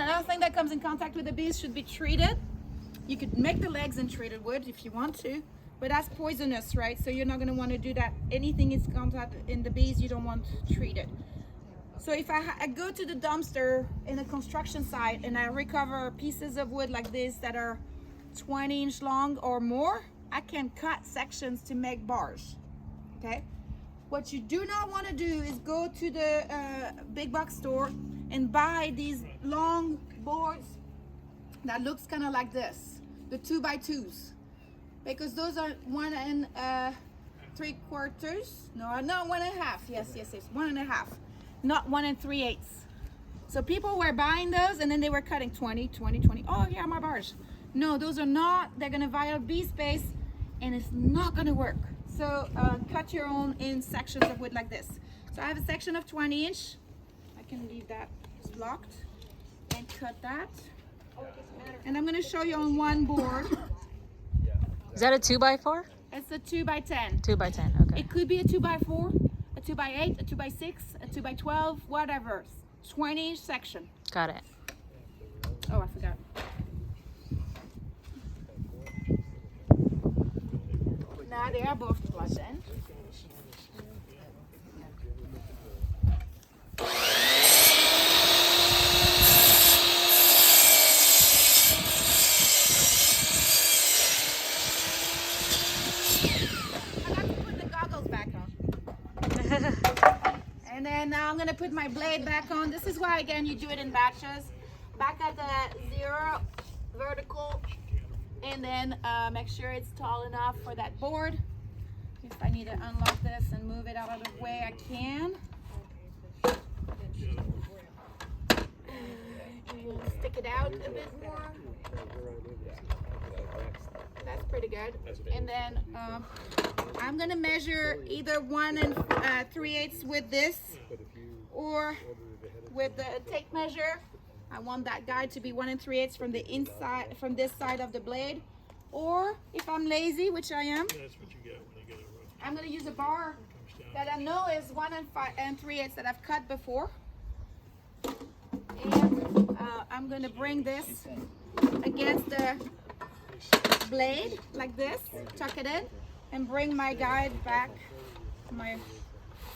another thing that comes in contact with the bees should be treated. You could make the legs in treated wood if you want to, but that's poisonous, right? So you're not going to want to do that. Anything is contact in the bees, you don't want treated. So if I go to the dumpster in a construction site and I recover pieces of wood like this that are 20 inch long or more, I can cut sections to make bars, okay? What you do not want to do is go to the big box store and buy these long boards that looks kind of like this, the 2x2s, because those are 1 3/4. No, 1.5. Yes, 1.5, not 1 3/8. So people were buying those and then they were cutting 20, 20, 20. Oh yeah, my bars. No, those are not. They're gonna violate bee space, and it's not gonna work. So cut your own in sections of wood like this. So I have a section of 20 inch. I can leave that blocked and cut that. And I'm gonna show you on one board. Is that a 2x4? It's a 2x10. 2x10, okay. It could be a 2x4, a 2x8, a 2x6, a 2x12, whatever. 20 inch section. Got it. Oh, I forgot. Now they are both plugged in. And then now I'm going to put my blade back on. This is why, again, you do it in batches. Back at the 0 vertical, and then make sure it's tall enough for that board. If I need to unlock this and move it out of the way, I can. Stick it out a bit more. That's pretty good. And then I'm gonna measure either 1 3/8 with this, or with the tape measure. I want that guide to be 1 3/8 from the inside, from this side of the blade. Or if I'm lazy, which I am, I'm gonna use a bar that I know is 1 3/8 that I've cut before. And I'm gonna bring this against the blade like this, tuck it in, and bring my guide back, my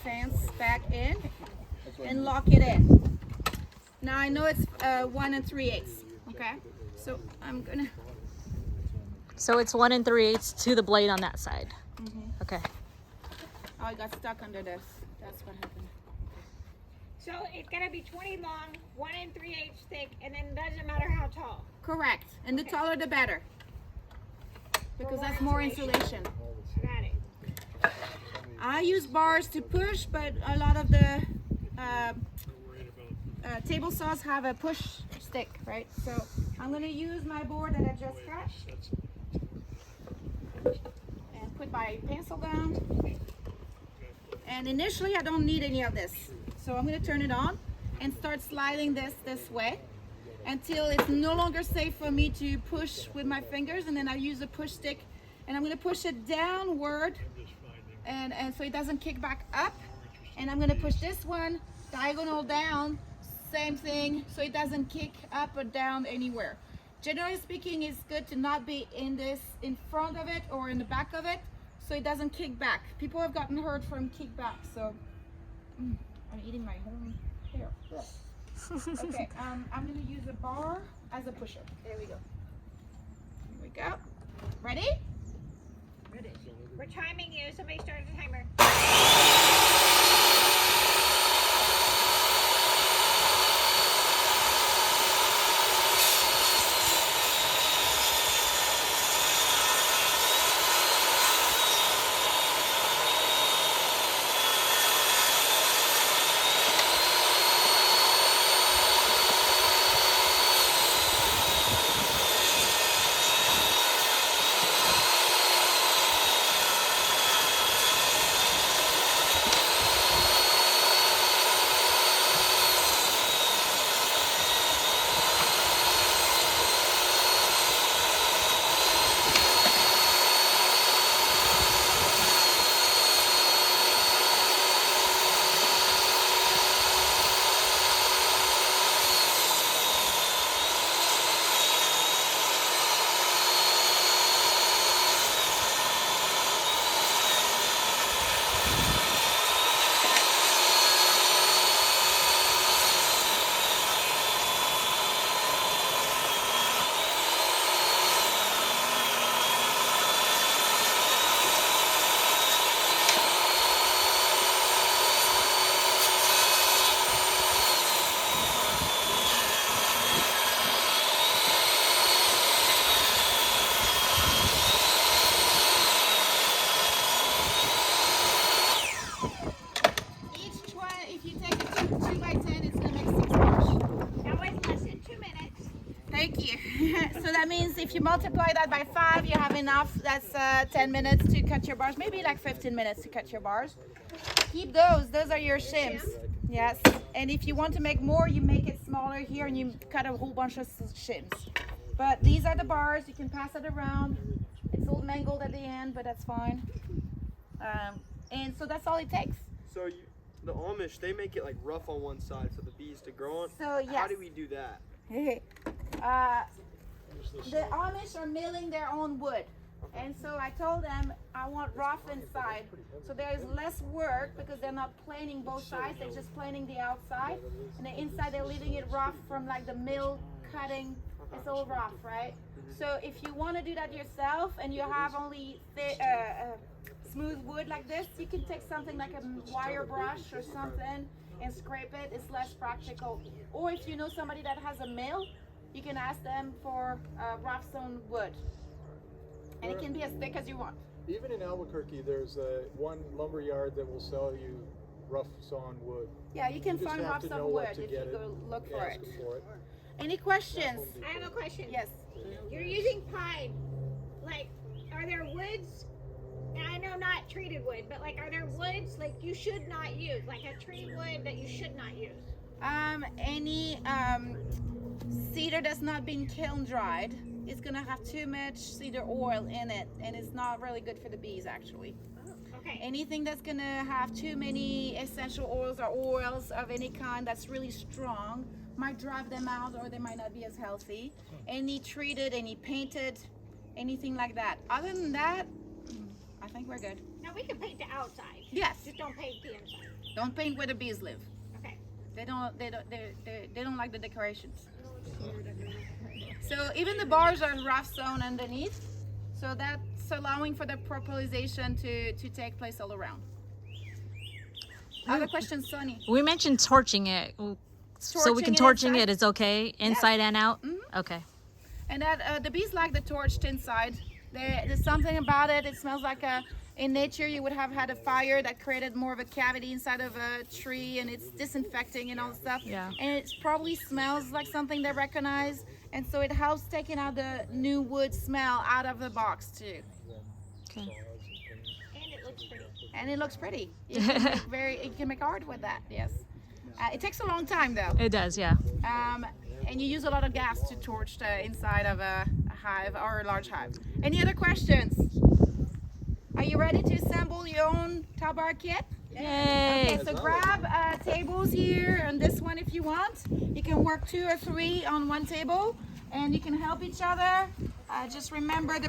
fence back in, and lock it in. Now I know it's 1 3/8, okay? So I'm gonna... So it's 1 3/8 to the blade on that side. Mm-hmm. Okay. Oh, I got stuck under this. That's what happened. So it's gotta be 20 long, 1 3/8 thick, and then doesn't matter how tall. Correct. And the taller the better, because that's more insulation. Got it. I use bars to push, but a lot of the table saws have a push stick, right? So I'm going to use my board that I just cut and put my pencil down. And initially I don't need any of this. So I'm going to turn it on and start sliding this way until it's no longer safe for me to push with my fingers, and then I use a push stick and I'm going to push it downward and so it doesn't kick back up, and I'm going to push this one diagonal down, same thing, so it doesn't kick up or down anywhere. Generally speaking, it's good to not be in front of it or in the back of it, so it doesn't kick back. People have gotten hurt from kickback, so I'm eating my own hair. Okay, I'm going to use a bar as a pusher. There we go. Here we go. Ready? Ready. We're timing you. Somebody start the timer. Thank you. So that means if you multiply that by 5, you have enough. That's 10 minutes to cut your bars. Maybe like 15 minutes to cut your bars. Keep those. Those are your shims. Yes. And if you want to make more, you make it smaller here and you cut a whole bunch of shims. But these are the bars. You can pass it around. It's all mangled at the end, but that's fine. And so that's all it takes. So the Amish, they make it like rough on one side for the bees to grow on. So yes. How do we do that? The Amish are milling their own wood. And so I told them I want rough inside. So there's less work because they're not planing both sides, they're just planing the outside. And the inside they're leaving it rough from like the mill cutting. It's all rough, right? So if you want to do that yourself and you have only smooth wood like this, you can take something like a wire brush or something and scrape it. It's less practical. Or if you know somebody that has a mill, you can ask them for rough sawn wood. And it can be as thick as you want. Even in Albuquerque, there's one lumber yard that will sell you rough sawn wood. Yeah, you can just find have rough to know sawn what wood to if you get go look for it. Ask for it. Any questions? I have a question. Yes. You're using pine. Like, are there woods? And I know not treated wood, but like, are there woods like you should not use? Like a tree wood that you should not use? Any cedar that's not been kiln dried is gonna have too much cedar oil in it, and it's not really good for the bees actually. Okay. Anything that's gonna have too many essential oils or oils of any kind that's really strong might drive them out, or they might not be as healthy. Any treated, any painted, anything like that. Other than that, I think we're good. Now we can paint the outside. Yes. Just don't paint the inside. Don't paint where the bees live. Okay. They don't like the decorations. So even the bars are rough sawn underneath. So that's allowing for the propellization to take place all around. Other questions, Sonny? We mentioned torching it. So we can Torching torching it it. It's okay inside and out. Okay. And that the bees like the torched inside. There's something about it. It smells like in nature you would have had a fire that created more of a cavity inside of a tree, and it's disinfecting and all stuff. Yeah. And it probably smells like something they recognize, and so it helps taking out the new wood smell out of the box too. Okay. And it looks pretty. And it looks pretty. You can make you can make art with that. Yes. It takes a long time though. It does, yeah. And you use a lot of gas to torch the inside of a hive or a large hive. Any other questions? Are you ready to assemble your own tar kit? Yay! Okay, so grab tables here and this one if you want. You can work 2 or 3 on one table and you can help each other. Just remember the